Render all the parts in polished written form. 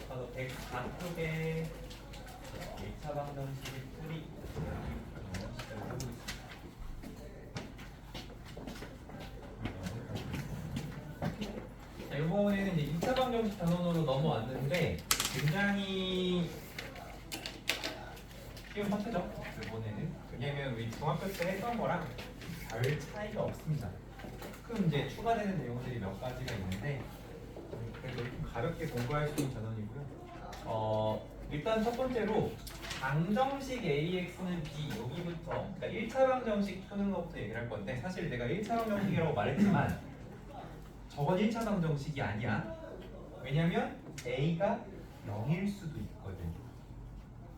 가서 104쪽에 1차 방정식의 풀이 해보겠습니다. 자, 이번에는 이제 2차 방정식 단원으로 넘어왔는데 굉장히 쉬운 파트죠. 이번에는 왜냐면 우리 중학교 때 했던 거랑 별 차이가 없습니다. 조금 이제 추가되는 내용들이 몇 가지가 있는데 그래도 좀 가볍게 공부할 수 있는 단원이고요. 일단 첫 번째로 방정식 AX는 B 여기부터 그러니까 1차 방정식 푸는 것부터 얘기를 할 건데 사실 내가 1차 방정식이라고 말했지만 저건 1차 방정식이 아니야. 왜냐면 A가 0일 수도 있거든.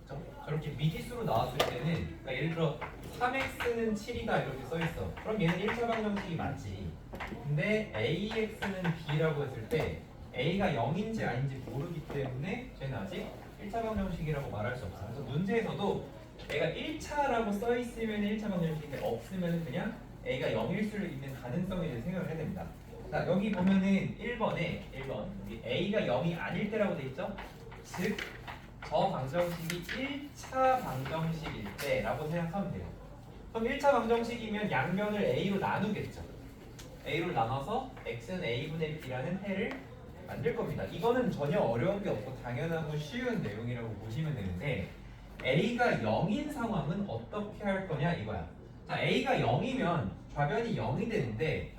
그렇죠? 저렇게 미지수로 나왔을 때는 그러니까 예를 들어 3x는 7이다 이렇게 써있어. 그럼 얘는 1차 방정식이 맞지. 근데 AX는 B라고 했을 때 A가 0인지 아닌지 모르기 때문에 쟤는 아직 1차 방정식이라고 말할 수 없어. 그래서 문제에서도 A가 1차라고 써있으면 1차 방정식인데 없으면 그냥 A가 0일 수 있는 가능성에 대해 생각을 해야 됩니다. 자, 여기 보면은 1번 여기 A가 0이 아닐 때라고 돼 있죠? 즉, 저 방정식이 1차 방정식일 때라고 생각하면 돼요. 그럼 1차 방정식이면 양면을 A로 나누겠죠. A로 나눠서 X는 A분의 B라는 해를 만들 겁니다. 이거는 전혀 어려운 게 없고 당연하고 쉬운 내용이라고 보시면 되는데 A가 0인 상황은 어떻게 할 거냐 이거야. 자, A가 0이면 좌변이 0이 되는데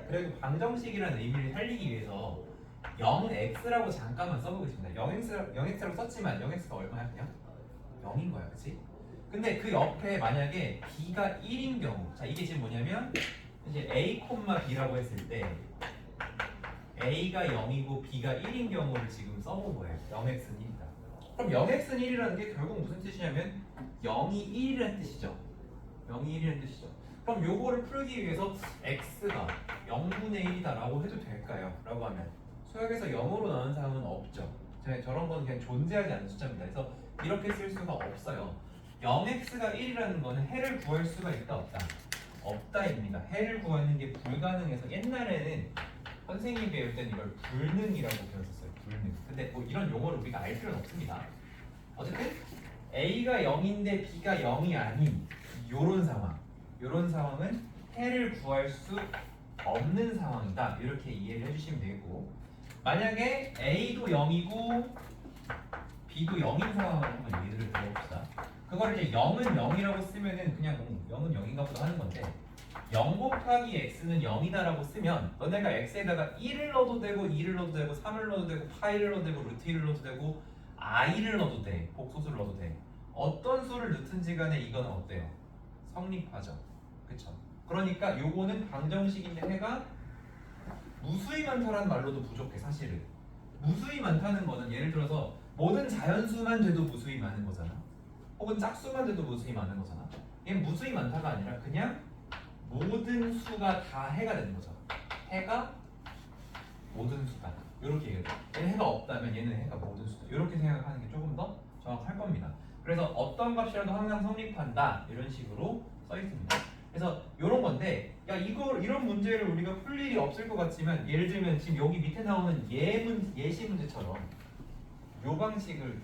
그래도 방정식이라는 의미를 살리기 위해서 0x라고 잠깐만 써보겠습니다. 0x라고 썼지만 0x가 얼마야 그냥? 0인 거야, 그치? 근데 그 옆에 만약에 b가 1인 경우, 자 이게 지금 뭐냐면 이제 a, b라고 했을 때 a가 0이고 b가 1인 경우를 지금 써본 거예요. 0x는 1이다. 그럼 0x는 1이라는 게 결국 무슨 뜻이냐면 0이 1이라는 뜻이죠. 0이 1이라는 뜻이죠. 그럼 요거를 풀기 위해서 x가 0분의 1이다 라고 해도 될까요? 라고 하면 수학에서 0으로 나오는 사항은 없죠. 저런 건 그냥 존재하지 않는 숫자입니다. 그래서 이렇게 쓸 수가 없어요. 0x가 1이라는 거는 해를 구할 수가 있다 없다? 없다입니다. 해를 구하는 게 불가능해서 옛날에는 선생님이 배울 때는 이걸 불능이라고 배웠었어요. 불능. 근데 뭐 이런 용어를 우리가 알 필요는 없습니다. 어쨌든 A가 0인데 B가 0이 아닌 요런 상황은 해를 구할 수 없는 상황이다. 이렇게 이해를 해주시면 되고 만약에 A도 0이고 B도 0인 상황을 한번 예를 들어봅시다. 그걸 이제 0은 0이라고 쓰면은 그냥 0은 0인가 보다 하는 건데 0 곱하기 x는 0이다라고 쓰면 너네가 x에다가 1을 넣어도 되고 2를 넣어도 되고 3을 넣어도 되고 파이를 넣어도 되고 루트 1을 넣어도 되고 i를 넣어도 돼. 복소수를 넣어도 돼. 어떤 수를 넣든지 간에 이거는 어때요? 성립하죠. 그쵸? 그러니까 요거는 방정식인데 해가 무수히 많다라는 말로도 부족해. 사실은 무수히 많다는 거는 예를 들어서 모든 자연수만 돼도 무수히 많은 거잖아. 혹은 짝수만 돼도 무수히 많은 거잖아. 이게 무수히 많다가 아니라 그냥 모든 수가 다 해가 되는 거죠. 해가 모든 수다. 이렇게 얘기해요. 얘는 해가 없다면 얘는 해가 모든 수다. 이렇게 생각하는 게 조금 더 정확할 겁니다. 그래서 어떤 값이라도 항상 성립한다. 이런 식으로 써 있습니다. 그래서 이런 건데, 야 이런 문제를 우리가 풀 일이 없을 것 같지만 예를 들면 지금 여기 밑에 나오는 예시 문제처럼 요 방정식을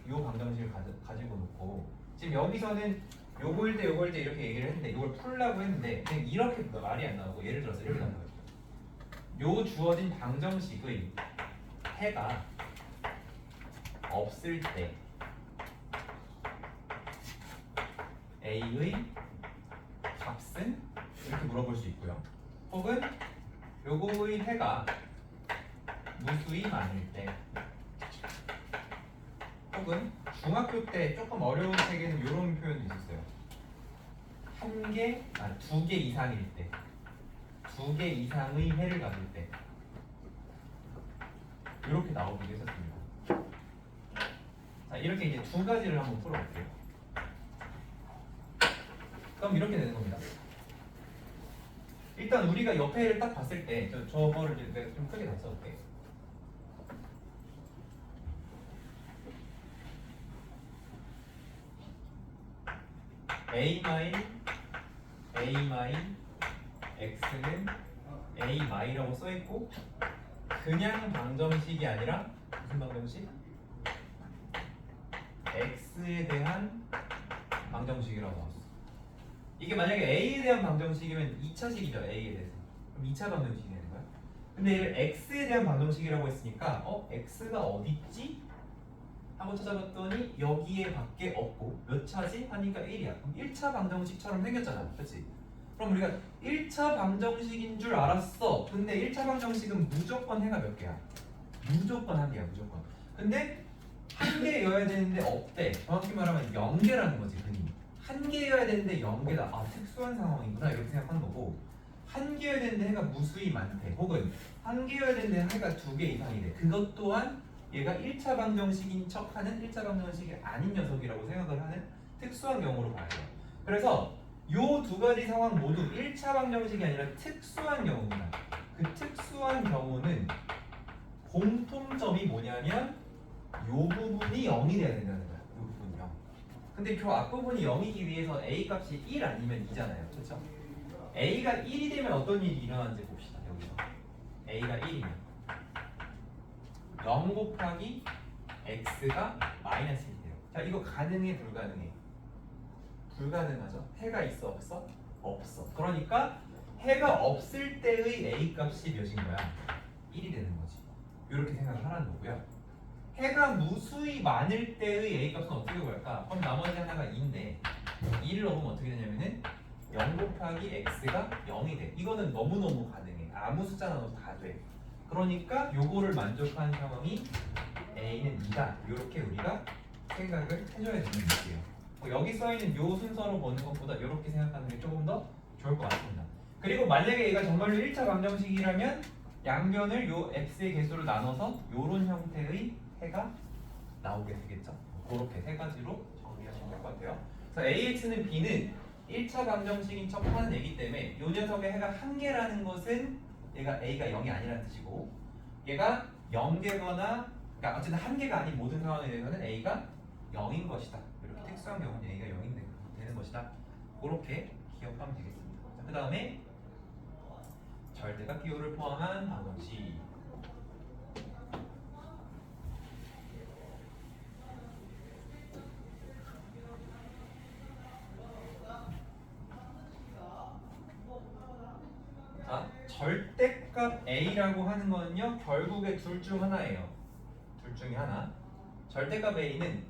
가지고 놓고 지금 여기서는 요거일 때 이렇게 얘기를 했는데 이걸 풀라고 했는데 그냥 이렇게 말이 안 나오고 예를 들어서 이렇게 나온 거죠. 요 주어진 방정식의 해가 없을 때 A의 값은 이렇게 물어볼 수 있고요. 혹은 요거의 해가 무수히 많을 때 혹은 중학교 때 조금 어려운 책에는 이런 표현이 있었어요. 두 개 이상일 때, 두 개 이상의 해를 가질 때 이렇게 나오기도 했었습니다. 자, 이렇게 이제 두 가지를 한번 풀어볼게요. 그럼 이렇게 되는 겁니다. 일단 우리가 옆에 해를 딱 봤을 때 저거를 이제 내가 좀 크게 다 써볼게. A x는 A 라고 써있고 그냥 방정식이 아니라 무슨 방정식? x에 대한 방정식이라고 나왔어. 이게 만약에 a에 대한 방정식이면 2차식이죠. a에 대해서. 그럼 2차 방정식이 되는 거야. 근데 얘를 x에 대한 방정식이라고 했으니까 x가 어딨지? 하고 찾아봤더니 여기에 밖에 없고 몇 차지? 하니까 1이야. 그럼 1차 방정식처럼 생겼잖아. 그렇지? 그럼 우리가 1차 방정식인 줄 알았어. 근데 1차 방정식은 무조건 해가 몇 개야? 무조건 한 개야. 무조건. 근데 한 개여야 되는데 없대. 정확히 말하면 0개라는 거지. 흔히. 한 개여야 되는데 0개다. 아, 특수한 상황이구나. 이렇게 생각하는 거고, 한 개여야 되는데 해가 무수히 많대. 혹은 한 개여야 되는데 해가 2개 이상이 돼. 그것 또한 얘가 1차 방정식인 척하는 1차 방정식이 아닌 녀석이라고 생각을 하는 특수한 경우로 봐야 돼요. 그래서 요 두 가지 상황 모두 1차 방정식이 아니라 특수한 경우입니다. 그 특수한 경우는 공통점이 뭐냐면 요 부분이 0이 돼야 된다는 거야. 요 부분이 0. 근데 그 앞부분이 0이기 위해서 a 값이 1 아니면 2잖아요. 그렇죠? a가 1이 되면 어떤 일이 일어나는지 봅시다. 여기서 a가 1이면 0 곱하기 x가 마이너스 1이 돼요. 자, 이거 가능해 불가능해? 불가능하죠. 해가 있어 없어? 없어. 그러니까 해가 없을 때의 a 값이 몇인 거야? 1이 되는 거지. 이렇게 생각을 하라는 거고요. 해가 무수히 많을 때의 a 값은 어떻게 구할까? 그럼 나머지 하나가 2인데 2를 넣으면 어떻게 되냐면은 0 곱하기 x가 0이 돼. 이거는 너무너무 가능해. 아무 숫자 넣어도 다 돼. 그러니까 요거를 만족하는 상황이 a는 2다. 이렇게 우리가 생각을 해줘야 되는 문제예요. 여기 써있는 요 순서로 보는 것보다 이렇게 생각하는 게 조금 더 좋을 것 같습니다. 그리고 만약에 얘가 정말로 1차 방정식이라면 양변을 요 x의 개수로 나눠서 요런 형태의 해가 나오게 되겠죠. 그렇게 세 가지로 정리하시면 될 것 같아요. 그래서 AX는 B는 1차 방정식인 척하는 애기 때문에 요 녀석의 해가 한 개라는 것은 얘가 A가 0이 아니라는 뜻이고, 얘가 0개거나 그러니까 어쨌든 한 개가 아닌 모든 상황에 대해서는 A가 0인 것이다. 이렇게 특수한 경우는 A가 0인 되는 것이다. 그렇게 기억하면 되겠습니다. 그 다음에 절대값 기호를 포함한 방정식. 자, 절대값 A라고 하는 거는요, 결국에 둘 중 하나예요. 둘 중에 하나. 절대값 A는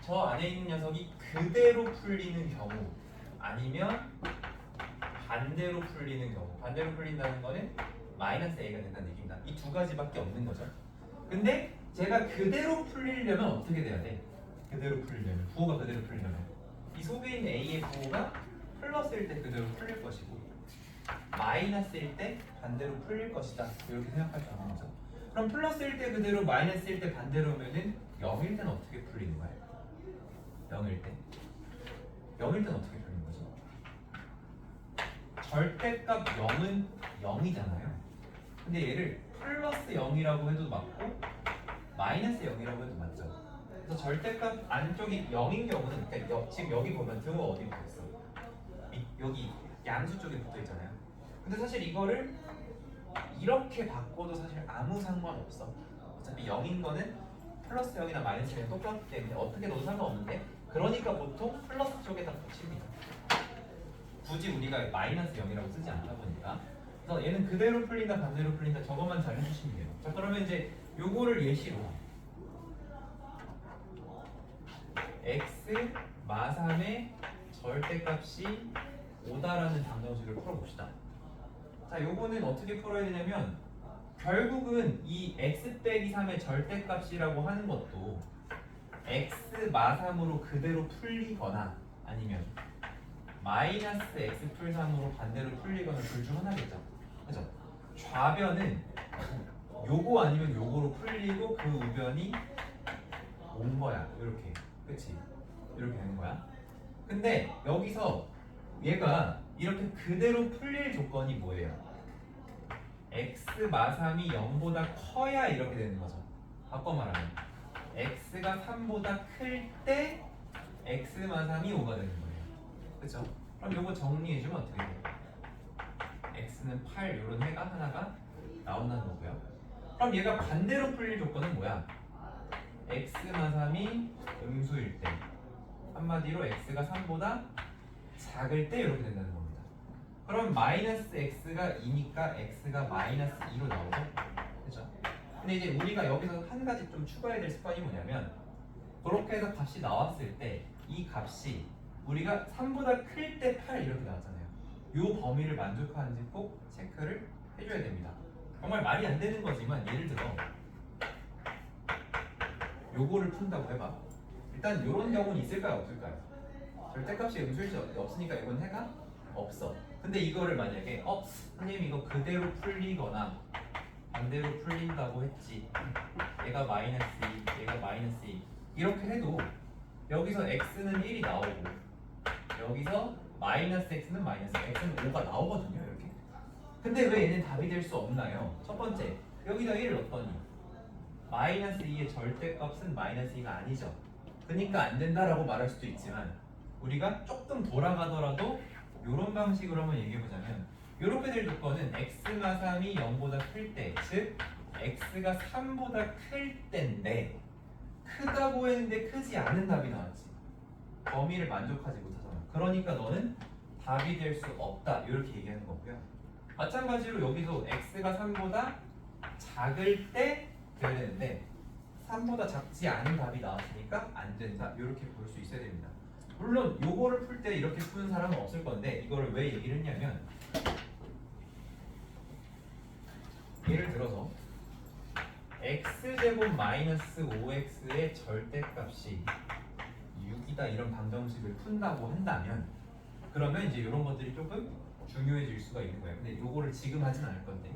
저 안에 있는 녀석이 그대로 풀리는 경우, 아니면 반대로 풀리는 경우. 반대로 풀린다는 거는 마이너스 A가 된다는 얘기입니다. 이 두 가지밖에 없는 거죠. 근데 제가 그대로 풀리려면 어떻게 돼야 돼? 그대로 풀리려면, 부호가 그대로 풀리려면 이 속에 있는 A의 부호가 플러스일 때 그대로 풀릴 것이고, 마이너스일 때 반대로 풀릴 것이다. 이렇게 생각할 수 있는 거죠. 그럼 플러스일 때 그대로, 마이너스일 때 반대로면은 0일 때는 어떻게 풀리는 거야? 0일 때 0일 때는 어떻게 풀리는 거지? 절대값 0은 0이잖아요. 근데 얘를 플러스 0이라고 해도 맞고 마이너스 0이라고 해도 맞죠. 그래서 절대값 안쪽이 0인 경우는, 그러니까 지금 여기 보면 등호 어디 붙어 있어? 여기 양수 쪽에 붙어 있잖아요. 근데 사실 이거를 이렇게 바꿔도 사실 아무 상관없어. 어차피 0인 거는 플러스 0이나 마이너스 0이 똑같기 때문에 어떻게 넣어도 상관없는데, 그러니까 보통 플러스 쪽에다 붙입니다. 굳이 우리가 마이너스 0이라고 쓰지 않다 보니까. 그래서 얘는 그대로 풀린다 반대로 풀린다, 저것만 잘 해주시면 돼요. 자, 그러면 이제 요거를 예시로 x 마3의 절대값이 5다라는 방정식을 풀어봅시다. 자, 요거는 어떻게 풀어야 되냐면, 결국은 이 x 빼기 3의 절대값이라고 하는 것도 x 마3으로 그대로 풀리거나 아니면 마이너스 x 풀 3으로 반대로 풀리거나 둘 중 하나겠죠. 그죠? 좌변은 요거 아니면 요거로 풀리고 그 우변이 온 거야. 이렇게. 그치? 이렇게 되는 거야. 근데 여기서 얘가 이렇게 그대로 풀릴 조건이 뭐예요? x 마3이 0보다 커야 이렇게 되는 거죠. 바꿔 말하면 x가 3보다 클 때 x 마3이 5가 되는 거예요. 그쵸? 그럼 요거 정리해주면 어떻게 돼요? x는 8, 요런 해가 하나가 나온다는 거고요. 그럼 얘가 반대로 풀릴 조건은 뭐야? x마 3이 음수일 때, 한마디로 x가 3보다 작을 때 이렇게 된다는 겁니다. 그럼 마이너스 x가 2니까 x가 마이너스 2로 나오죠? 그죠? 근데 이제 우리가 여기서 한 가지 좀 추가해야 될 습관이 뭐냐면, 그렇게 해서 값이 나왔을 때 이 값이 우리가 3보다 클 때 8 이렇게 나왔잖아요. 이 범위를 만족하는지 꼭 체크를 해줘야 됩니다. 정말 말이 안 되는 거지만, 예를 들어 요거를 푼다고 해봐. 일단 이런 경우는 있을까요, 없을까요? 절대값이 음수일 수 없으니까 이건 해가 없어. 근데 이거를 만약에 선생님 이거 그대로 풀리거나 반대로 풀린다고 했지, 얘가 마이너스 2, 얘가 마이너스 2 이렇게 해도 여기서 x는 1이 나오고 여기서 마이너스 x는 마이너스 x는 5가 나오거든요, 이렇게. 근데 왜 얘는 답이 될 수 없나요? 첫 번째, 여기다 1을 넣었더니 마이너스 2의 절대값은 마이너스 2가 아니죠. 그러니까 안 된다라고 말할 수도 있지만, 우리가 조금 돌아가더라도 이런 방식으로 한번 얘기해보자면, 이렇게 될 조건은 x마 3이 0보다 클 때, 즉 x가 3보다 클 때인데 크다고 했는데 크지 않은 답이 나왔지. 범위를 만족하지 못하잖아. 그러니까 너는 답이 될 수 없다, 이렇게 얘기하는 거고요. 마찬가지로 여기서 x가 3보다 작을 때 돼야 되는데 3보다 작지 않은 답이 나왔으니까 안 된다, 이렇게 볼 수 있어야 됩니다. 물론 요거를 풀 때 이렇게 푸는 사람은 없을 건데, 이거를 왜 얘기를 했냐면, 예를 들어서 x제곱 마이너스 5x의 절대값이 6이다 이런 방정식을 푼다고 한다면, 그러면 이제 이런 것들이 조금 중요해질 수가 있는 거예요. 근데 요거를 지금 하진 않을 건데,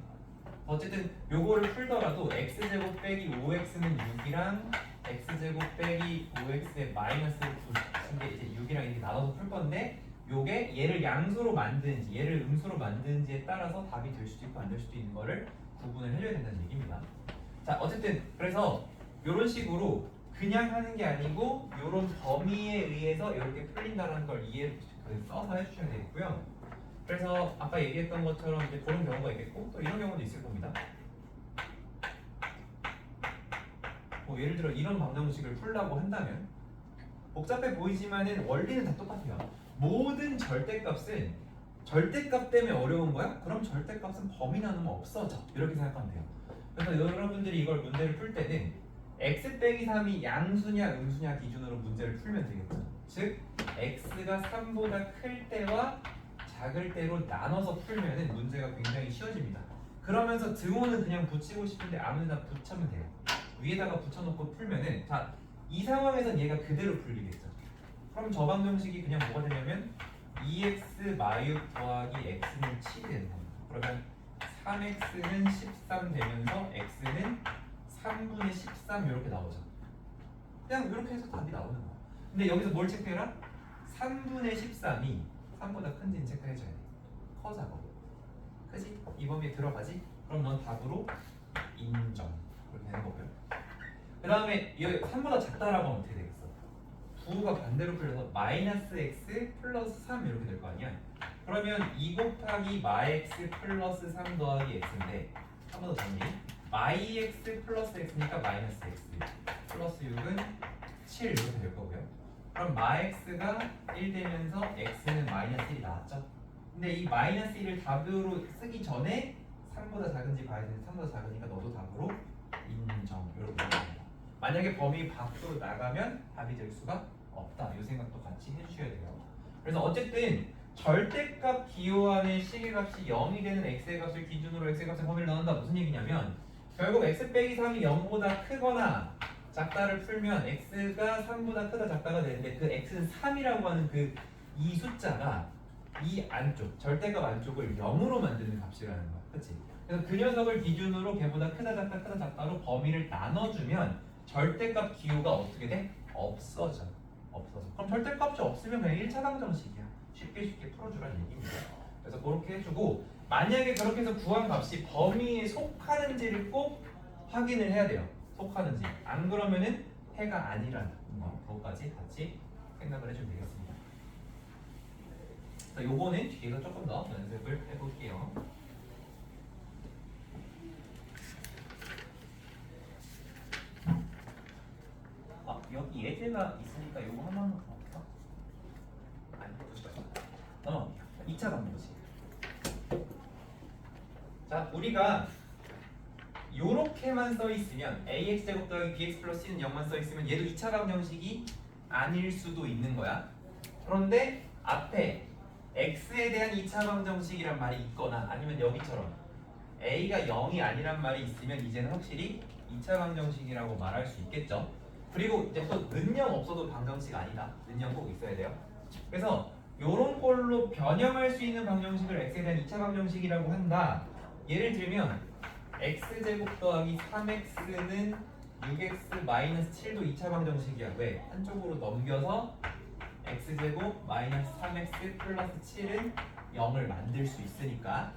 어쨌든 요거를 풀더라도 x제곱 빼기 5x는 6이랑 x제곱 빼기 5x의 마이너스 9인데 이제 6이랑 이렇게 나눠서 풀 건데, 요게 얘를 양수로 만드는지 얘를 음수로 만드는지에 따라서 답이 될 수도 있고 안 될 수도 있는 거를 구분을 해줘야 된다는 얘기입니다. 자, 어쨌든 그래서 요런 식으로 그냥 하는 게 아니고 요런 범위에 의해서 이렇게 풀린다는 걸 이해를 써서 해주셔야 되겠고요. 그래서 아까 얘기했던 것처럼 이제 그런 경우가 있겠고, 또 이런 경우도 있을 겁니다. 뭐 예를 들어 이런 방정식을 풀라고 한다면, 복잡해 보이지만은 원리는 다 똑같아요. 모든 절대값은 절대값 때문에 어려운 거야? 그럼 절대값은 범위 나누면 없어져, 이렇게 생각하면 돼요. 그래서 여러분들이 이걸 문제를 풀 때는 x 빼기 3이 양수냐 음수냐 기준으로 문제를 풀면 되겠죠. 즉 x가 3보다 클 때와 작을 때로 나눠서 풀면은 문제가 굉장히 쉬워집니다. 그러면서 등호는 그냥 붙이고 싶은데 아무데나 붙여면 돼요. 위에다가 붙여놓고 풀면은, 자, 이 상황에선 얘가 그대로 풀리겠죠. 그럼 저 방정식이 그냥 뭐가 되냐면 2x 마육 더하기 x는 7이 되는 겁니다. 그러면 3x는 13 되면서 x는 3분의 13 이렇게 나오죠. 그냥 이렇게 해서 답이 나오는 거야. 근데 여기서 뭘 체크해라? 3분의 13이 3보다 큰지는 체크해줘야 돼. 커자고. 그지? 이 범위에 들어가지? 그럼 넌 답으로 인정. 그렇게 되는 거고요. 그 다음에 여기 3보다 작다라고 하면 어떻게 되겠어? 부호가 반대로 풀려서 마이너스 x 플러스 3 이렇게 될 거 아니야? 그러면 2 곱하기 마x 플러스 3 더하기 x인데, 한 번 더 정리. 마이 x 플러스 x니까 마이너스 x 플러스 6은 7 이렇게 될 거고요. 그럼 마x가 1 되면서 x는 마이너스 1이 나왔죠? 근데 이 마이너스 1을 답으로 쓰기 전에 3보다 작은지 봐야 되는데 3보다 작으니까 너도 답으로 인정, 이렇게 됩니다. 만약에 범위 밖으로 나가면 답이 될 수가 없다, 이 생각도 같이 해주셔야 돼요. 그래서 어쨌든 절대값 기호안의 시계값이 0이 되는 x의 값을 기준으로 x의 값의 범위를 나눈다. 무슨 얘기냐면, 결국 x 빼기 3이 0보다 크거나 작다를 풀면 x가 3보다 크다 작다가 되는데, 그 x는 3이라고 하는 그 이 숫자가 이 안쪽, 절대값 안쪽을 0으로 만드는 값이라는 거야. 그치? 그래서 그 녀석을 기준으로 걔보다 크다 작다 크다 작다로 범위를 나눠주면 절대값 기호가 어떻게 돼? 없어져. 그럼 절대값이 없으면 그냥 1차 방정식이야. 쉽게 풀어주라는 얘기입니다. 그래서 그렇게 해주고, 만약에 그렇게 해서 구한 값이 범위에 속하는지를 꼭 확인을 해야 돼요. 속하는지. 안 그러면은 해가 아니라는 거, 그것까지 같이 생각을 해주면 되겠습니다. 자, 요거는 뒤에서 조금 더 연습을 해볼게요. 문제가 있으니까 요거 하나만 더 할까? 아니, 보시죠. 넘어갈게요. 2차 방정식. 자, 우리가 요렇게만 써 있으면 ax 제곱 더하기 bx 플러스 c는 0만 써 있으면 얘도 2차 방정식이 아닐 수도 있는 거야. 그런데 앞에 x에 대한 2차 방정식이란 말이 있거나 아니면 여기처럼 a가 0이 아니란 말이 있으면 이제는 확실히 2차 방정식이라고 말할 수 있겠죠. 그리고 이제 또 는영 없어도 방정식 아니다. 는영 꼭 있어야 돼요. 그래서 요런 걸로 변형할 수 있는 방정식을 x에 대한 2차 방정식이라고 한다. 예를 들면 x제곱 더하기 3x는 6x 마이너스 7도 2차 방정식이야. 왜? 한쪽으로 넘겨서 x제곱 마이너스 3x 플러스 7은 0을 만들 수 있으니까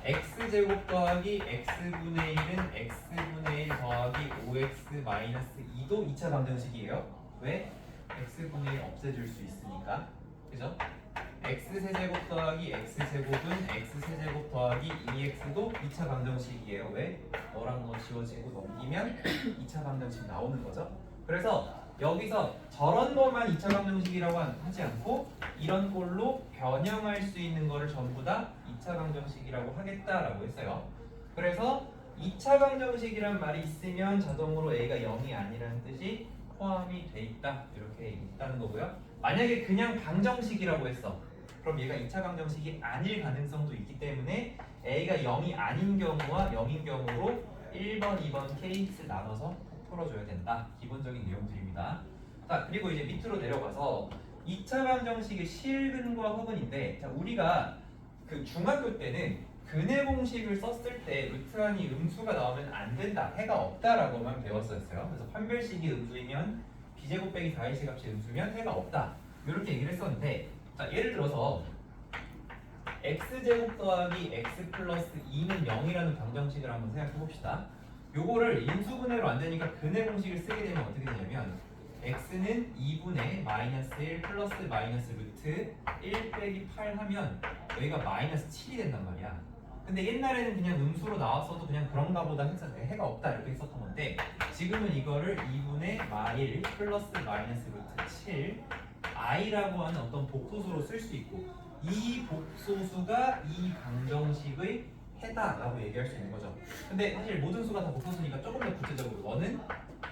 x제곱 더하기 x분의 1은 x분의 1 더하기 5x 마이너스 2도 2차 방정식이에요. 왜? x분의 1 없애줄 수 있으니까. 그죠? x세제곱 더하기 x제곱은 x세제곱 더하기 2x도 2차 방정식이에요. 왜? 너랑 너 지워지고 넘기면 2차 방정식 나오는 거죠. 그래서 여기서 저런 것만 2차 방정식이라고 하지 않고 이런 꼴로 변형할 수 있는 거를 전부 다 2차 방정식이라고 하겠다라고 했어요. 그래서 2차 방정식이란 말이 있으면 자동으로 a가 0이 아니라는 뜻이 포함이 돼 있다. 이렇게 있다는 거고요. 만약에 그냥 방정식이라고 했어. 그럼 얘가 2차 방정식이 아닐 가능성도 있기 때문에 a가 0이 아닌 경우와 0인 경우로 1번, 2번 케이스 나눠서 풀어줘야 된다. 기본적인 내용들입니다. 자, 그리고 이제 밑으로 내려가서 2차 방정식의 실근과 허근인데, 자, 우리가 그 중학교 때는 근해 공식을 썼을 때 루트안이 음수가 나오면 안 된다, 해가 없다라고만 배웠었어요. 그래서 판별식이 음수이면 b제곱 빼기 4ac 값이 음수면 해가 없다, 이렇게 얘기를 했었는데, 자, 예를 들어서 x제곱 더하기 x 플러스 2는 0이라는 방정식을 한번 생각해 봅시다. 요거를 인수분해로 안 되니까 근해 공식을 쓰게 되면 어떻게 되냐면 x는 2분의 마이너스 1 플러스 마이너스 루트 1 빼기 8 하면 여기가 마이너스 7이 된단 말이야. 근데 옛날에는 그냥 음수로 나왔어도 그냥 그런가 보다 해서 해가 없다 이렇게 했었던 건데, 지금은 이거를 2분의 마1 플러스 마이너스 루트 7 i라고 하는 어떤 복소수로 쓸 수 있고, 이 복소수가 이 방정식의 해다라고 얘기할 수 있는 거죠. 근데 사실 모든 수가 다 복소수니까 조금 더 구체적으로 너는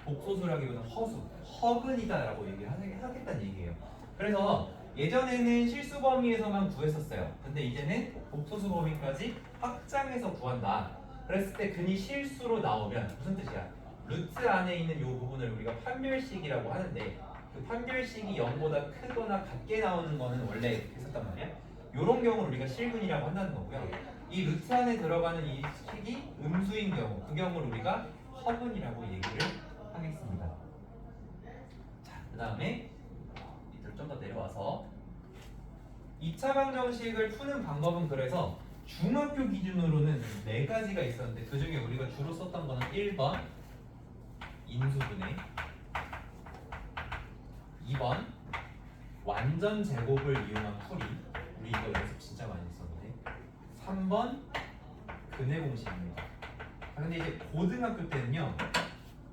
복소수라기보다는 허수, 허근이다라고 얘기를 하겠다는 얘기예요. 그래서 예전에는 실수 범위에서만 구했었어요. 근데 이제는 복소수 범위까지 확장해서 구한다. 그랬을 때 근이 실수로 나오면 무슨 뜻이야? 루트 안에 있는 이 부분을 우리가 판별식이라고 하는데, 그 판별식이 0보다 크거나 같게 나오는 거는 원래 이렇게 했었단 말이야. 이런 경우를 우리가 실근이라고 한다는 거고요. 이 루트 안에 들어가는 이 식이 음수인 경우, 그 경우를 우리가 허근이라고 얘기를 하겠습니다. 자, 그 다음에 밑으로 좀 더 내려와서 2차 방정식을 푸는 방법은, 그래서 중학교 기준으로는 4가지가 있었는데 그 중에 우리가 주로 썼던 거는 1번 인수분해, 2번 완전 제곱을 이용한 풀이, 우리 이거 연습 진짜 많이 했었는데, 3번 근해 공식입니다. 근데 이제 고등학교 때는요,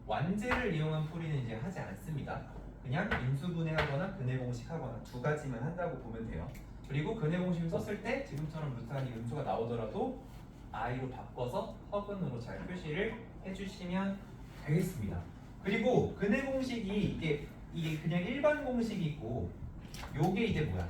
완제를 이용한 풀이는 이제 하지 않습니다. 그냥 인수분해하거나 근해 공식하거나 2가지만 한다고 보면 돼요. 그리고 근해 공식을 썼을 때 지금처럼 루트안이 음수가 나오더라도 i로 바꿔서 허근으로 잘 표시를 해주시면 되겠습니다. 그리고 근해 공식이 이게 그냥 일반 공식이 있고, 요게 이제 뭐야?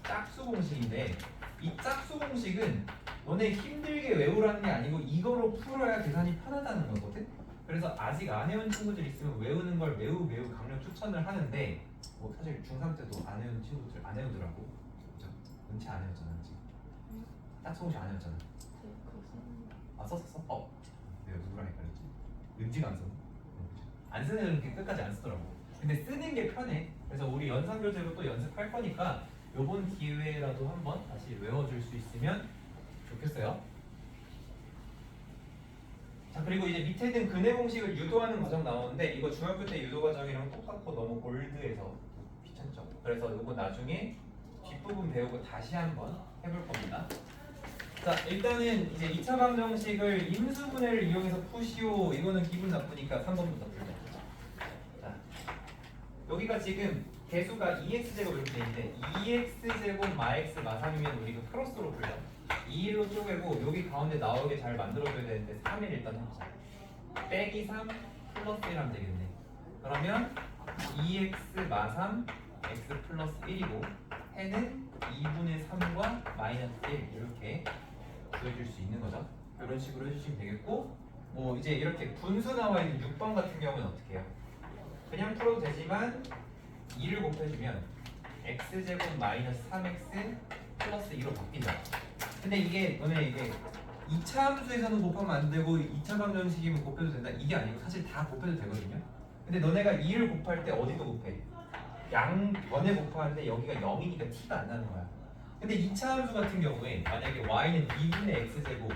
짝수 공식인데, 이 짝수 공식은 너네 힘들게 외우라는 게 아니고 이거로 풀어야 계산이 편하다는 거거든. 그래서 아직 안 해온 친구들 있으면 외우는 걸 매우 강력 추천을 하는데, 뭐 사실 중3 때도 안 해온 친구들 안 해오더라고. 그죠? 은채 안 해왔잖아 지금. 짝수 공식 안 해왔잖아. 아, 썼었어? 내가 누구랑 헷갈렸지? 은지가 안 썼나? 안 쓰는 애들은 이렇게 끝까지 안 쓰더라고. 근데 쓰는 게 편해. 그래서 우리 연상교재로 또 연습할 거니까 요번 기회라도 한번 다시 외워줄 수 있으면 좋겠어요. 자, 그리고 이제 밑에는 근해 공식을 유도하는 과정 나오는데, 이거 중학교 때 유도 과정이랑 똑같고 너무 골드해서 귀찮죠. 그래서 요거 나중에 뒷부분 배우고 다시 한번 해볼 겁니다. 자, 일단은 이제 2차 방정식을 임수분해를 이용해서 푸시오. 이거는 기분 나쁘니까 3번부터 풀자. 자, 여기가 지금 개수가 2x제곱 이렇게 돼 있는데 2x제곱 마x 마3이면 우리 그 크로스로 풀려 2로 쪼개고 여기 가운데 나오게 잘 만들어줘야 되는데 3을 일단 해보자. 빼기 3 플러스 1 하면 되겠네. 그러면 2x 마3 x 플러스 1이고 해는 2분의 3과 마이너스 1 이렇게 구해줄 수 있는 거죠. 이런 식으로 해주시면 되겠고 뭐 이제 이렇게 분수 나와 있는 6번 같은 경우는 어떻게 해요? 그냥 풀어도 되지만 2를 곱해주면 x제곱 마이너스 3x 플러스 2로 바뀐다. 근데 이게 너네 이게 2차 함수에서는 곱하면 안 되고 2차 방정식이면 곱해도 된다. 이게 아니고 사실 다 곱해도 되거든요. 근데 너네가 2를 곱할 때 어디도 곱해? 양변에 곱하는데 여기가 0이니까 t가 안 나는 거야. 근데 2차 함수 같은 경우에 만약에 y는 2분의 x제곱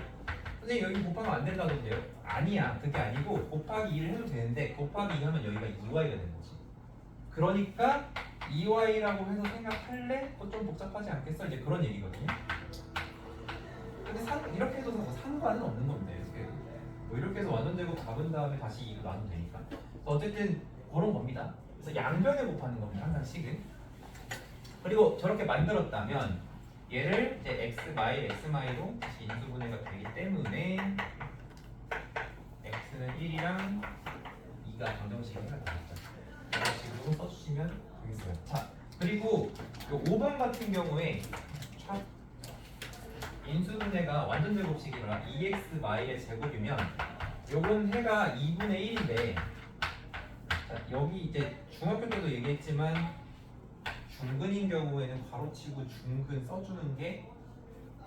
선생님 여기 곱하면 안 된다던데요? 아니야. 그게 아니고 곱하기 2를 해도 되는데 곱하기 2 하면 여기가 2y가 되는 거지. 그러니까 2y라고 해서 생각할래? 또 좀 복잡하지 않겠어? 이제 그런 얘기거든요. 근데 이렇게 해도 뭐 상관은 없는 건데 이렇게 뭐 이렇게 해서 완전제곱 잡은 다음에 다시 2로 나누면 되니까 어쨌든 그런 겁니다. 그래서 양변에 곱하는 겁니다. 항상 식은. 그리고 저렇게 만들었다면 얘를 이제 x마이로 다시 인수분해가 되기 때문에 x는 1이랑 2가 방정식이 해결되겠죠. 이런 식으로 써주시면 되겠어요. 자, 그리고 요 5번 같은 경우에 인수분해가 완전 제곱식이라 2x 마일의 제곱이면 요건 해가 2분의 1인데 자, 여기 이제 중학교 때도 얘기했지만 중근인 경우에는 괄호치고 중근 써주는 게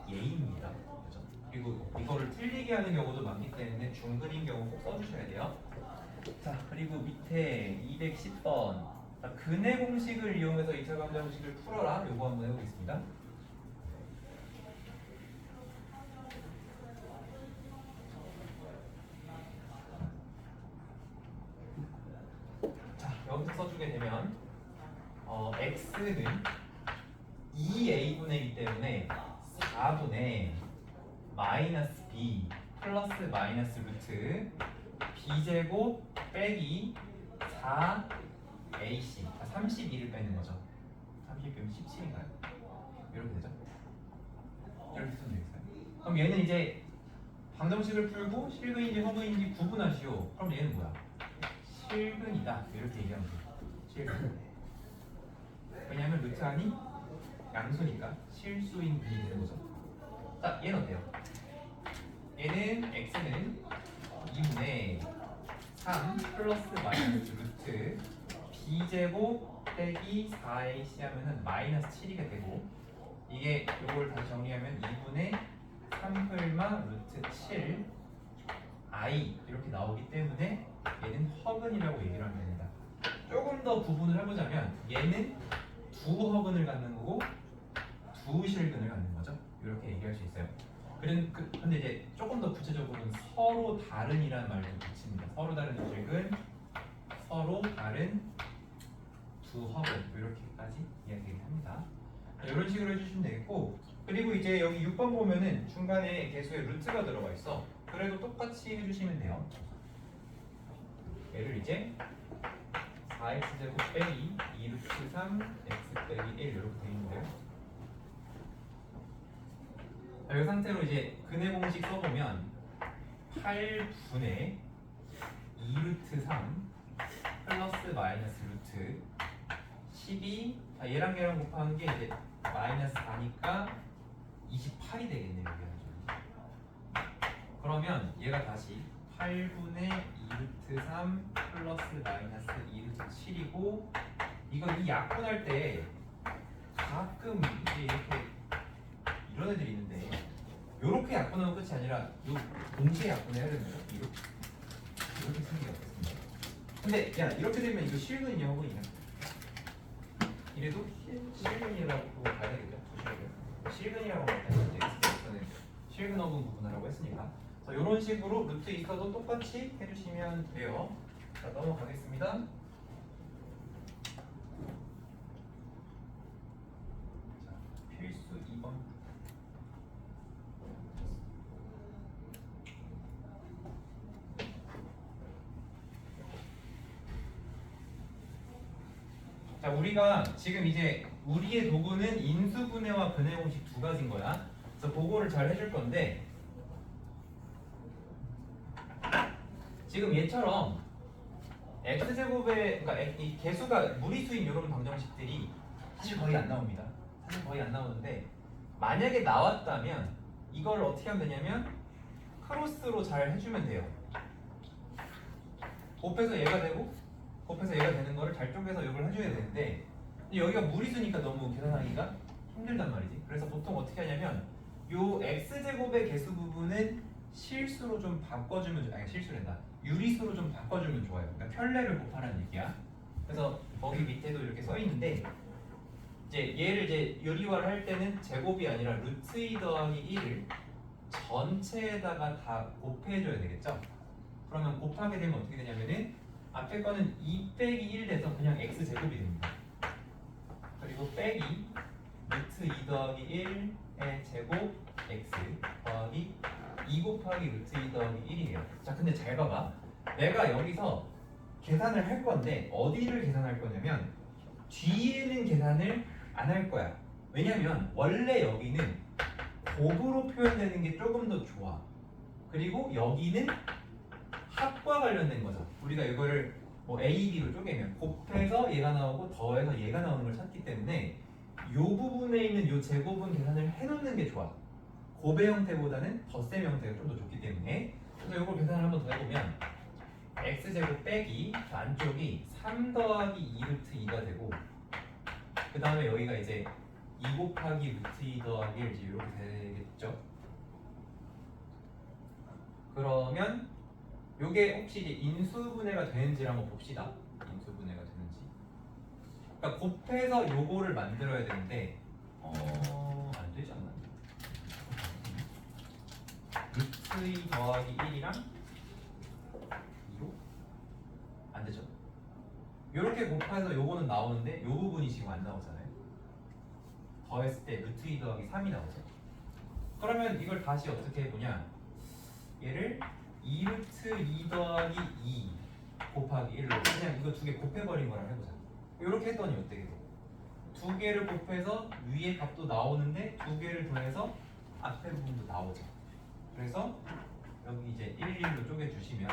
예입니다. 그죠? 그리고 이거를 틀리게 하는 경우도 많기 때문에 중근인 경우 꼭 써주셔야 돼요. 자, 그리고 밑에 210번 근의 공식을 이용해서 2차 방정식을 풀어라. 요거 한번 해보겠습니다. 자, 여기서 써주게 되면 x는 2a분의이기 때문에 4분의 마이너스 b 플러스 마이너스 루트 b제곱 빼기 4ac 32를 빼는 거죠. 30 빼면 17인가요? 이렇게 되죠? 이렇게 쓰면 되겠어요? 그럼 얘는 이제 방정식을 풀고 실근인지 허근인지 구분하시오. 그럼 얘는 뭐야? 실근이다. 이렇게 얘기하면 돼요. 실근. 왜냐하면 루트 안이 양수니까 실수인 분이 되는 거죠. 자, 얘는 어때요? 얘는 x는 2분의 3 플러스 마이너스 루트 b제곱 빼기 4ac 하면은 마이너스 7이가 되고 이게 이걸 다시 정리하면 2분의 3플마 루트 7 i 이렇게 나오기 때문에 얘는 허근이라고 얘기를 하면 됩니다. 조금 더 구분을 해보자면 얘는 두 허근을 갖는 거고 두 실근을 갖는 거죠. 이렇게 얘기할 수 있어요. 근데 이제 조금 더 구체적으로는 서로 다른이라는 말도 붙입니다. 서로 다른 두 실근, 서로 다른 두 허근 이렇게까지 이야기를 합니다. 이런 식으로 해주시면 되겠고 그리고 이제 여기 6번 보면은 중간에 개수에 루트가 들어가 있어. 그래도 똑같이 해주시면 돼요. 얘를 이제 4x제곱 빼기 2루트 3 x 빼기 1 이렇게 되어 있는데요. 이 상태로 이제 근의 공식 써보면 8분의 2루트 3 플러스 마이너스 루트 12 얘랑 얘랑 곱하는 게 이제 마이너스 4니까 28이 되겠네요. 그러면 얘가 다시 8분의 2루트 3 플러스 마이너스 2루트 7이고 이거 이 약분할 때 가끔 이제 이렇게 이런 애들이 있는데 요렇게 약분하면 끝이 아니라 요 동시에 약분해야 되는데요. 이렇게 쓰는 게 어떻습니까? 근데 야 이렇게 되면 이거 실근이냐 허근이냐? 이래도 실근이라고 봐야 되겠죠? 실근이라고 하면 이제 x는 실근 허근 구분하라고 했으니까 그래서 이런 식으로 루트 있어도 똑같이 해주시면 돼요. 자 넘어가겠습니다. 자, 필수 2번 자, 우리가 지금 이제 우리의 도구는 인수분해와 분해 공식 두 가지인 거야. 그래서 그거를 잘 해줄 건데 지금 얘처럼 x제곱의 그러니까 이 개수가 무리수인 이런 방정식들이 사실 거의 안 나옵니다. 사실 거의 안 나오는데 만약에 나왔다면 이걸 어떻게 하면 되냐면 크로스로 잘 해주면 돼요. 곱해서 얘가 되고 곱해서 얘가 되는 거를 잘 쪼개서 이걸 해줘야 되는데 여기가 무리수니까 너무 계산하기가 힘들단 말이지. 그래서 보통 어떻게 하냐면 요 x제곱의 개수 부분은 실수로 좀 바꿔주면 아니 실수된다. 유리수로 좀 바꿔주면 좋아요. 그러니까 편례를 곱하라는 얘기야. 그래서 거기 밑에도 이렇게 써 있는데 이제 얘를 이제 유리화를 할 때는 제곱이 아니라 루트 2 더하기 1을 전체에다가 다 곱해줘야 되겠죠? 그러면 곱하게 되면 어떻게 되냐면은 앞에 거는 2 빼기 1 돼서 그냥 x제곱이 됩니다. 그리고 빼기 루트 2 더하기 1의 제곱 x 더하기 2 곱하기 루트 2 더하기 1이에요. 자, 근데 잘 봐봐. 내가 여기서 계산을 할 건데 어디를 계산할 거냐면 뒤에는 계산을 안 할 거야. 왜냐면 원래 여기는 곱으로 표현되는 게 조금 더 좋아. 그리고 여기는 합과 관련된 거죠. 우리가 이거를 뭐 A, B로 쪼개면 곱해서 얘가 나오고 더해서 얘가 나오는 걸 찾기 때문에 이 부분에 있는 이 제곱은 계산을 해놓는 게 좋아. 곱의 형태보다는 덧셈 형태가 좀 더 좋기 때문에. 그래서 이걸 계산을 한번 더 해보면 x제곱 빼기 안쪽이 3 더하기 2 루트 2가 되고 그 다음에 여기가 이제 2 곱하기 루트 2 더하기 1 이렇게 되겠죠. 그러면 요게 혹시 이제 인수분해가 되는지를 한번 봅시다. 인수분해가 되는지. 그러니까 곱해서 요거를 만들어야 되는데 안 되지 않나? 루트 2 더하기 1이랑 2로? 안 되죠. 요렇게 곱해서 요거는 나오는데 요 부분이 지금 안 나오잖아요. 더했을 때 루트 2 더하기 3이 나오죠. 그러면 이걸 다시 어떻게 해보냐? 얘를 2 루트 2 더하기 2 곱하기 1로 그냥 이거 두 개 곱해버린 거랑 해보자. 이렇게 했더니 어떻게 돼? 두 개를 곱해서 위에 값도 나오는데 두 개를 더해서 앞에 부분도 나오죠. 그래서 여기 이제 1, 1로 쪼개주시면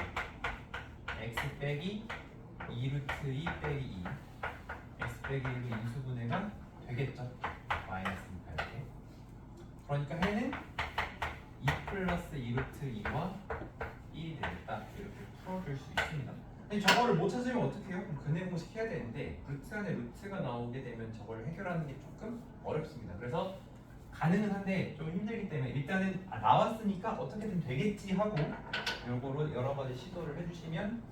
x 빼기 2 루트 2 빼기 2 x 빼기 1로 인수분해가 되겠죠. 마이너스니까 이렇게. 그러니까 해는 2 플러스 2 루트 2와 1이 되겠다. 이렇게 풀어줄 수 있습니다. 근데 저거를 못 찾으면 어떻게 해요? 그럼 근해 공식 해야 되는데 루트 안에 루트가 나오게 되면 저걸 해결하는 게 조금 어렵습니다. 그래서 가능은 한데 좀 힘들기 때문에 일단은 나왔으니까 어떻게든 되겠지 하고 요거로 여러 가지 시도를 해주시면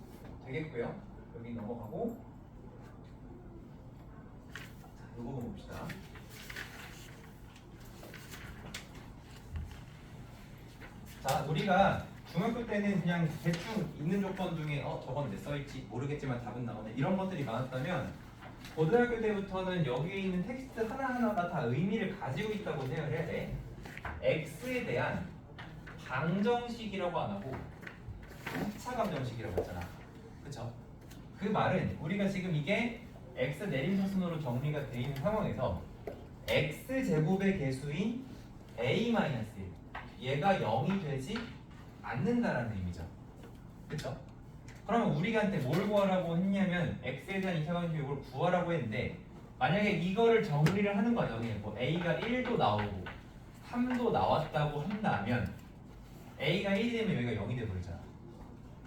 되겠고요. 여기 넘어가고 자, 요거 봅시다. 자, 우리가 중학교 때는 그냥 대충 있는 조건 중에 저건 왜 써있지 모르겠지만 답은 나오네 이런 것들이 많았다면 고등학교 때부터는 여기에 있는 텍스트 하나하나가 다 의미를 가지고 있다고 생각을 해야 돼. x에 대한 방정식이라고 안 하고 2차 감정식이라고 했잖아. 그쵸? 그 말은 우리가 지금 이게 x 내림차순으로 정리가 되어 있는 상황에서 x제곱의 개수인 a-1 얘가 0이 되지 않는다라는 의미죠. 그쵸? 그러면 우리한테 뭘 구하라고 했냐면 x에 대한 2차 방정식 이걸 구하라고 했는데 만약에 이거를 정리를 하는 과정에 뭐 a가 1도 나오고 3도 나왔다고 한다면 a가 1이 되면 여기가 0이 돼버리잖아.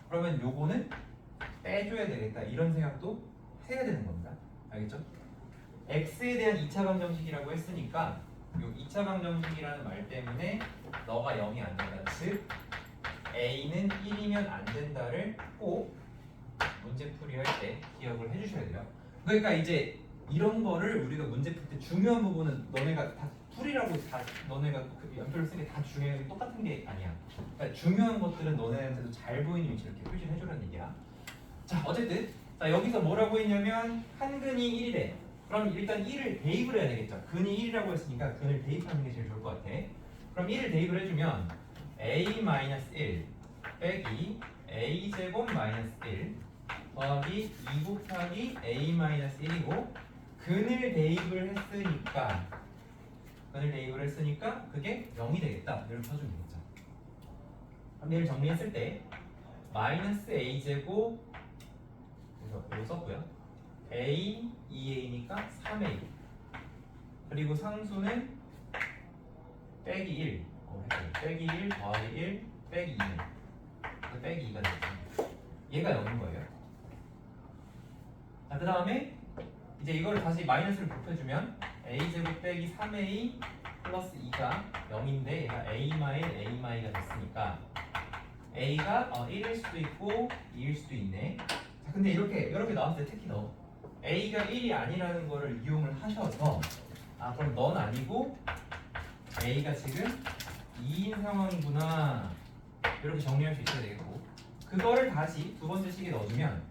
그러면 요거는 빼줘야 되겠다 이런 생각도 해야 되는 겁니다. 알겠죠? x에 대한 2차 방정식이라고 했으니까 요 2차 방정식이라는 말 때문에 너가 0이 안 된다. 즉 a는 1이면 안 된다를 꼭 문제풀이 할 때 기억을 해주셔야 돼요. 그러니까 이제 이런 거를 우리가 문제 풀 때 중요한 부분은 너네가 다 풀이라고 다 너네가 그 연표를 쓴 게 다 중요하게 똑같은 게 아니야. 그러니까 중요한 것들은 너네한테도 잘 보이는 위치로 이렇게 표시를 해주라는 얘기야. 자, 어쨌든 자 여기서 뭐라고 했냐면 한근이 1이래. 그럼 일단 1을 대입을 해야 되겠죠. 근이 1이라고 했으니까 근을 대입하는 게 제일 좋을 것 같아. 그럼 1을 대입을 해주면 a-1 빼기 a제곱 마이너스 1 더하기 2 곱하기 a-1이고 근을 대입을 했으니까 그게 0이 되겠다. 이렇게 써주면 되겠죠. 그럼 얘를 정리했을 때 마이너스 a제곱 이거 썼고요. a 2a니까 3a 그리고 상수는 빼기 1 빼기 1 더하기 1 빼기 2는 빼기 2가 되겠죠. 얘가 0인 거예요. 자, 그 다음에 이제 이걸 다시 마이너스를 곱해주면 a제곱 빼기 3a 플러스 2가 0인데 얘가 a 마일 a 마이가 됐으니까 a가 1일 수도 있고 2일 수도 있네. 자, 근데 이렇게 나왔을 때 특히 너 a가 1이 아니라는 거를 이용을 하셔서 그럼 넌 아니고 a가 지금 2인 상황이구나 이렇게 정리할 수 있어야 되겠고 그거를 다시 두 번째 식에 넣어주면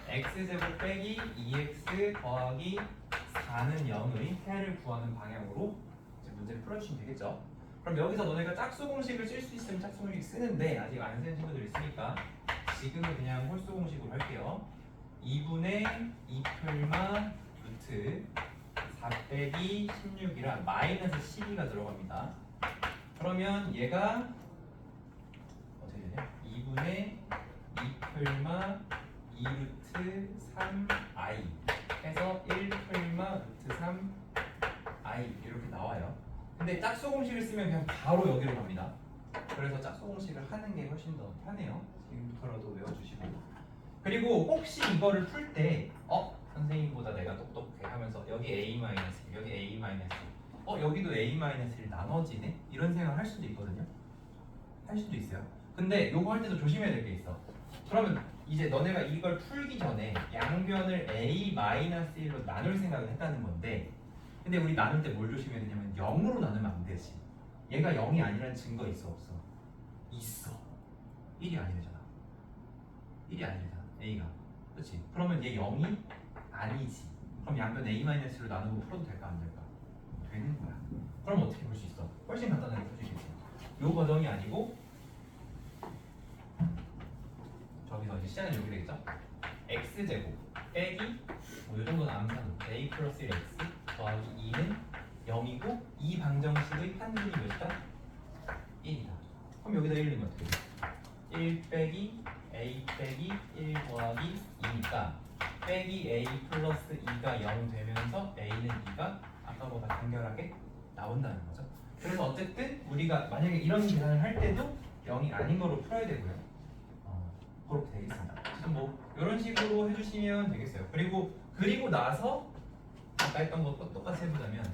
x제곱 빼기 2x 더하기 4는 0의 해를 구하는 방향으로 이제 문제를 풀어주시면 되겠죠. 그럼 여기서 너네가 짝수 공식을 쓸 수 있으면 짝수 공식 쓰는데 아직 안 쓰는 친구들 있으니까 지금은 그냥 홀수 공식으로 할게요. 2분의 2풀마 루트 4 빼기 16이라 마이너스 12가 들어갑니다. 그러면 얘가 어떻게 되냐? 2분의 2풀마 2루트 3i 해서 1풀마 루트 3i 이렇게 나와요. 근데 짝수 공식을 쓰면 그냥 바로 여기로 갑니다. 그래서 짝수 공식을 하는 게 훨씬 더 편해요. 지금부터라도 외워주시고 그리고 혹시 이거를 풀 때 선생님보다 내가 똑똑해 하면서 여기 a-1 여기 a-1 여기도 a-1 나눠지네? 이런 생각을 할 수도 있거든요. 할 수도 있어요. 근데 요거 할 때도 조심해야 될 게 있어. 그러면 이제 너네가 이걸 풀기 전에 양변을 a-1로 나눌 생각을 했다는 건데 근데 우리 나눌 때 뭘 조심해야 되냐면 0으로 나누면 안 되지. 얘가 0이 아니라는 증거 있어 없어? 있어. 1이 아니잖아. 1이 아니잖아. a가. 그렇지? 그러면 얘 0이 아니지. 그럼 양변 a-로 나누고 풀어도 될까 안 될까? 되는 거야. 그럼 어떻게 볼 수 있어? 훨씬 간단하게 풀 수 있겠지. 요 과정이 아니고 저기서 이제 시작은 여기 되겠죠? x제곱 빼기 요 정도는 암산으로 a 플러스 1x 더하기 2는 0이고 이 방정식의 판분이 몇이다? 1이다. 그럼 여기다 1 넣으면 어떻게 돼? 1 빼기 a 빼기 1 더하기 2니까 빼기 a 플러스 2가 0 되면서 a는 2가 아까보다 간결하게 나온다는 거죠. 그래서 어쨌든 우리가 만약에 이런 계산을 할 때도 0이 아닌 거로 풀어야 되고요. 그렇게 되겠습니다. 그래서 뭐 이런 식으로 해주시면 되겠어요. 그리고 나서 아까 했던 거 똑같이 해보자면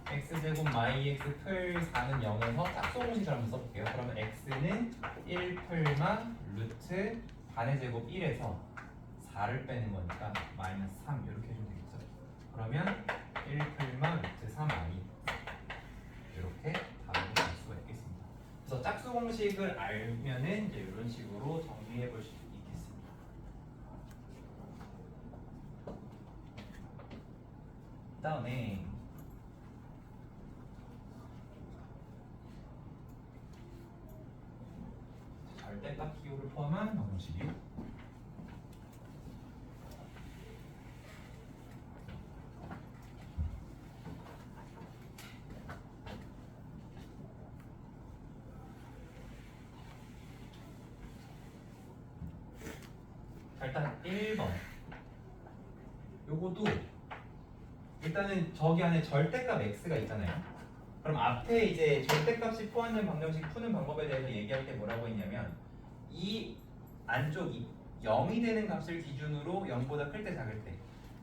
x제곱 마이x 풀 4는 0에서 짝수 공식을 한번 써볼게요. 그러면 x는 1풀마 루트 반의 제곱 1에서 4를 빼는 거니까 마이너스 3 이렇게 해주면 되겠죠. 그러면 1풀마 루트 3i 이렇게 답으로 갈 수가 있겠습니다. 그래서 짝수 공식을 알면은 이제 이런 식으로 정리해 볼 수 있겠습니다. 그다음에 절대값 기호를 포함한 방정식이요. 일단 1번 요것도 일단은 저기 안에 절대값 x가 있잖아요. 그럼 앞에 이제 절대값이 포함된 방정식 푸는 방법에 대해서 얘기할 때 뭐라고 했냐면 이 안쪽이 0이 되는 값을 기준으로 0보다 클 때 작을 때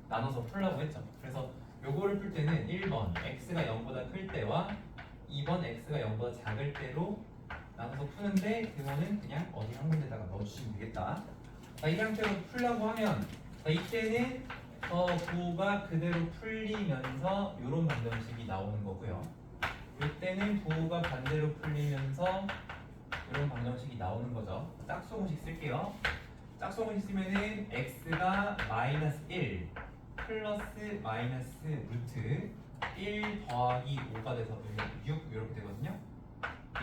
나눠서 풀라고 했죠. 그래서 요거를 풀 때는 1번 x가 0보다 클 때와 2번 x가 0보다 작을 때로 나눠서 푸는데 그거는 그냥 어디 한 군데다가 넣어주시면 되겠다. 자, 이 상태로 풀려고 하면 이때는 부호가 그대로 풀리면서 이런 방정식이 나오는 거고요. 이때는 부호가 반대로 풀리면서 이런 방정식이 나오는 거죠. 짝수 공식 쓸게요. 짝수 공식 쓰면은 x가 마이너스 1 플러스 마이너스 루트 1 더하기 5가 돼서 6 이렇게 되거든요.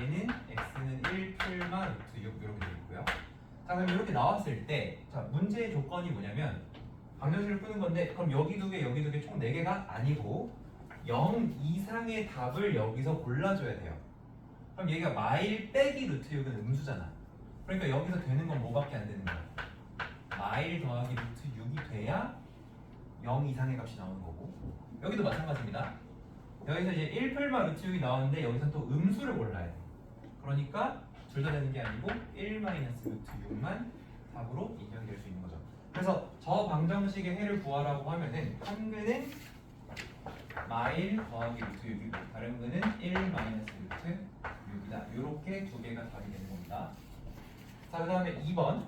얘는 x는 1 풀마 루트 6 이렇게 되어 있고요. 자, 그럼 이렇게 나왔을 때, 자, 문제의 조건이 뭐냐면 방정식을 푸는 건데 그럼 여기 두 개, 여기 두 개 총 4개가 아니고 0 이상의 답을 여기서 골라줘야 돼요. 그럼 얘가 마일 빼기 루트 6은 음수잖아. 그러니까 여기서 되는 건 뭐밖에 안 되는 거야? 마일 더하기 루트 6이 돼야 0 이상의 값이 나오는 거고 여기도 마찬가지입니다. 여기서 이제 1 풀마 루트 6이 나오는데 여기서 또 음수를 골라야 돼. 그러니까 둘 다 되는 게 아니고 1 마이너스 루트 6만 답으로 인정될 수 있는 거죠. 그래서 저 방정식의 해를 구하라고 하면은 한 근은 마일 더하기 루트 6이고 다른 근은 1 마이너스 루트 6이다. 이렇게 두 개가 답이 되는 겁니다. 자, 그 다음에 2번.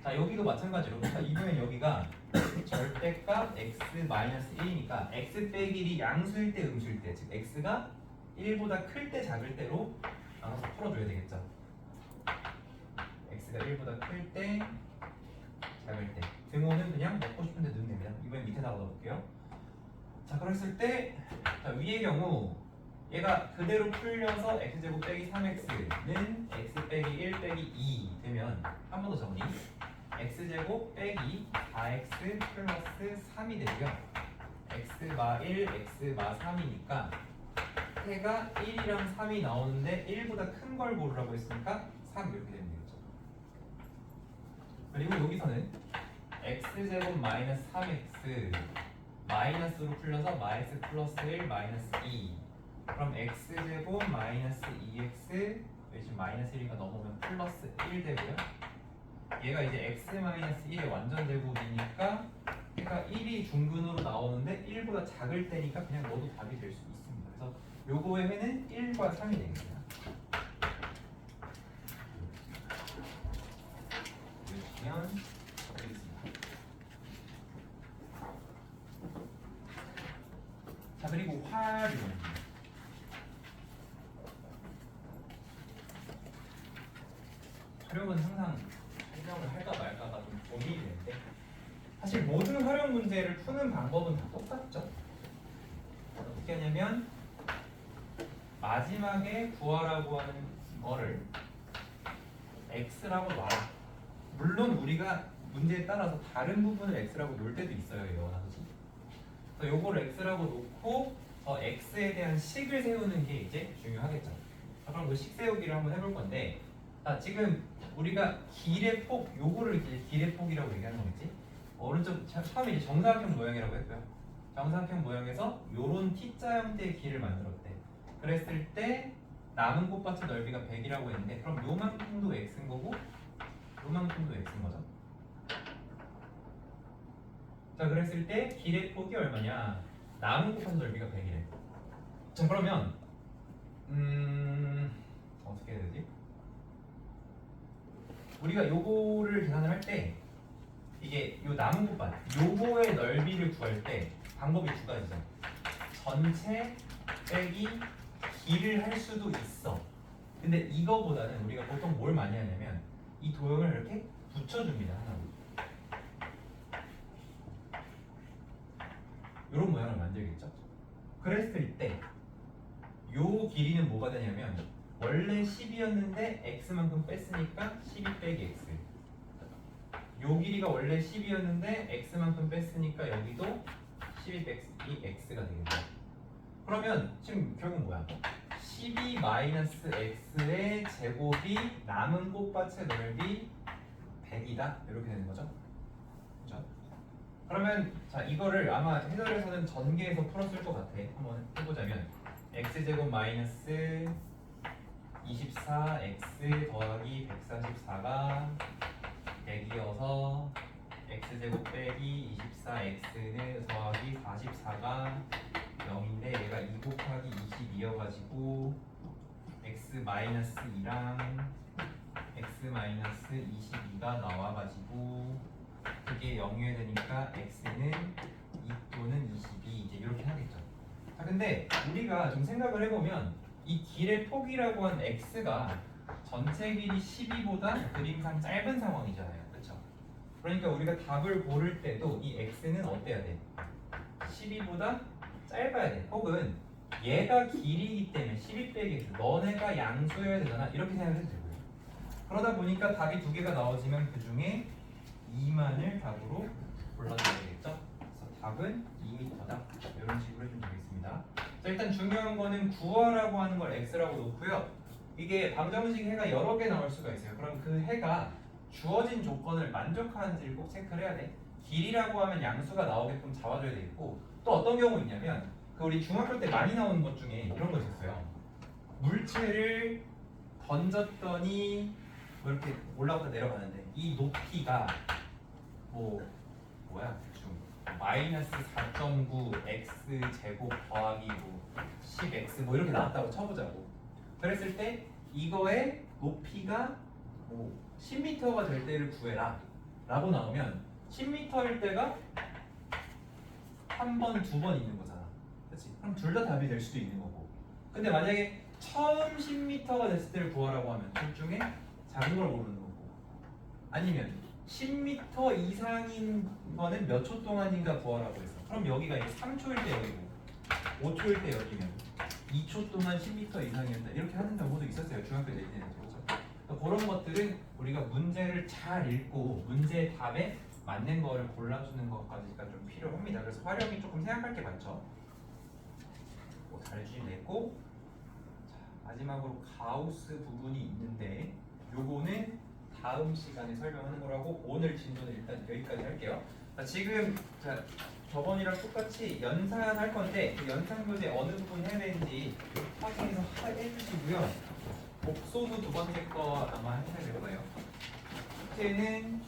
자, 여기도 마찬가지로. 자, 이번엔 여기가 절대값 x 마이너스 1이니까 x 빼기 1이 양수일 때 음수일 때, 즉 x가 1보다 클 때 작을 때로 나눠서 풀어줘야 되겠죠. x가 1보다 클 때 작을 때. 등호는 그냥 넣고 싶은데 넣으면 됩니다. 이번엔 밑에다가 넣어볼게요. 자, 그랬을 때 자, 위의 경우 얘가 그대로 풀려서 x제곱 빼기 3x는 x 빼기 1 빼기 2 되면 한 번 더 정리. x제곱 빼기 4x 플러스 3이 되고요. x 마 1, x 마 3이니까 해가 1이랑 3이 나오는데 1보다 큰 걸 고르라고 했으니까 3 이렇게 되면 되겠죠. 그리고 여기서는 x제곱 마이너스 3x 마이너스로 풀려서 마x 플러스 1 마이너스 2 그럼 x제곱 마이너스 2x 여기 지금 마이너스 1이니까 넘어오면 플러스 1 되고요. 얘가 이제 x 마이너스 1의 완전 제곱이니까 얘가 1이 중근으로 나오는데 1보다 작을 때니까 그냥 넣어도 답이 될 수 있습니다. 그래서 요거의 회는 1과 3이 되겠습니다. 이렇게 되겠습니다. 자, 그리고 활용. 활용은 항상 설명을 할까 말까가 좀 고민이 되는데 사실 모든 활용 문제를 푸는 방법은 다 똑같죠. 어떻게 하냐면 마지막에 구하라고 하는 거를 x라고 놔. 물론 우리가 문제에 따라서 다른 부분을 x라고 놓을 때도 있어요. 영어나서지. 그래서 요거를 x라고 놓고 저 x에 대한 식을 세우는 게 이제 중요하겠죠. 자, 그럼 그 식 세우기를 한번 해볼 건데 자, 지금 우리가 길의 폭, 요거를 이제 길의 폭이라고 얘기하는 거겠지? 오른쪽 처음에 이제 정사각형 모양이라고 했고요. 정사각형 모양에서 요런 T자 형태의 길을 만들었대. 그랬을 때 남은 꽃밭의 넓이가 100이라고 했는데 그럼 요만큼도 x인 거고 요만큼도 x인 거죠. 자, 그랬을 때 길의 폭이 얼마냐? 남은 꽃밭의 넓이가 100이래. 자, 그러면 어떻게 해야 되지? 우리가 요거를 계산을 할 때 이게 요 남은 꽃밭 요거의 넓이를 구할 때 방법이 두 가지죠. 전체 빼기 길을 할 수도 있어. 근데 이거보다는 우리가 보통 뭘 많이 하냐면 이 도형을 이렇게 붙여줍니다. 하나로. 요런 모양을 만들겠죠. 그랬을 때 요 길이는 뭐가 되냐면 원래 10이었는데 x만큼 뺐으니까 12 빼기 x. 요 길이가 원래 10이었는데 x만큼 뺐으니까 여기도 12 빼기 x가 되겠죠. 그러면 지금 결국 뭐야? 12 마이너스 x의 제곱이 남은 꽃밭의 넓이 100이다 이렇게 되는 거죠. 그렇죠? 그러면 자, 이거를 아마 해설에서는 전개해서 풀었을 것 같아. 한번 해보자면 x제곱 마이너스 24x 더하기 144가 100이어서 x제곱 빼기 24x는 더하기 44가 0인데 얘가 2 곱하기 22여가지고 x 마이너스 2랑 x 마이너스 22가 나와가지고 그게 0이 되니까 x는 2 또는 22 이제 이렇게 하겠죠. 자, 근데 우리가 좀 생각을 해보면 이 길의 폭이라고 한 x가 전체 길이 12보다 그림상 짧은 상황이잖아요. 그렇죠? 그러니까 우리가 답을 고를 때도 이 x는 어때야 돼? 12보다 짧아야 돼. 혹은 얘가 길이기 때문에 12 빼기 x 너네가 양수여야 되잖아. 이렇게 생각해도 되고요. 그러다 보니까 답이 두 개가 나오지만 그 중에 2만을 답으로 골라줘야 되겠죠? 그래서 답은 2m다. 이런 식으로 해주면 되겠습니다. 자, 일단 중요한 거는 구하라고 하는 걸 x라고 놓고요. 이게 방정식 해가 여러 개 나올 수가 있어요. 그럼 그 해가 주어진 조건을 만족하는지를 꼭 체크를 해야 돼. 길이라고 하면 양수가 나오게끔 잡아줘야 되겠고, 또 어떤 경우 있냐면 그 우리 중학교 때 많이 나오는 것 중에 이런 거 있었어요. 물체를 던졌더니 뭐 이렇게 올라갔다 내려가는데 이 높이가 뭐야 대충 마이너스 4.9 x 제곱 더하기 10x 뭐 이렇게 나왔다고 쳐보자고. 그랬을 때 이거의 높이가 10m가 될 때를 구해라 라고 나오면 10m일 때가 한 번, 두 번 있는 거잖아. 그렇지? 그럼 둘 다 답이 될 수도 있는 거고. 근데 만약에 처음 10m가 됐을 때를 구하라고 하면 둘 중에 작은 걸 고르는 거고, 아니면 10m 이상인 거는 몇 초 동안인가 구하라고 했어. 그럼 여기가 이제 3초일 때 여기고 5초일 때 여기면 2초 동안 10m 이상이었다. 이렇게 하는 경우도 있었어요. 중학교 때 때는. 그렇죠? 그런 것들은 우리가 문제를 잘 읽고 문제의 답에 맞는 거를 골라주는 것까지가 좀 필요합니다. 그래서 활용이 조금 생각할 게 많죠. 잘해주시면 되고, 마지막으로 가우스 부분이 있는데 요거는 다음 시간에 설명하는 거라고 오늘 진도는 일단 여기까지 할게요. 자, 지금 저번이랑 똑같이 연산할 건데 그 연산 교재 어느 부분 해야 되는지 확인해서 해주시고요. 복소도 두 번째 거 아마 하셔야 될 거예요. 숙제는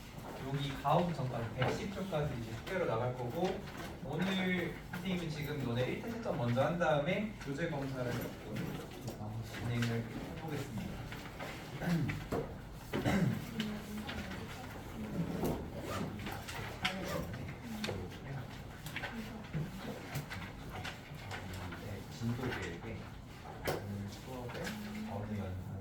여기 가우스 전까지 110초까지 이제 숙제로 나갈 거고, 오늘 선생님은 지금 너네 1차 채점 먼저 한 다음에 교재 검사를 조금 진행을 해보겠습니다. 진도 계획에 오늘 수업에 어느 연산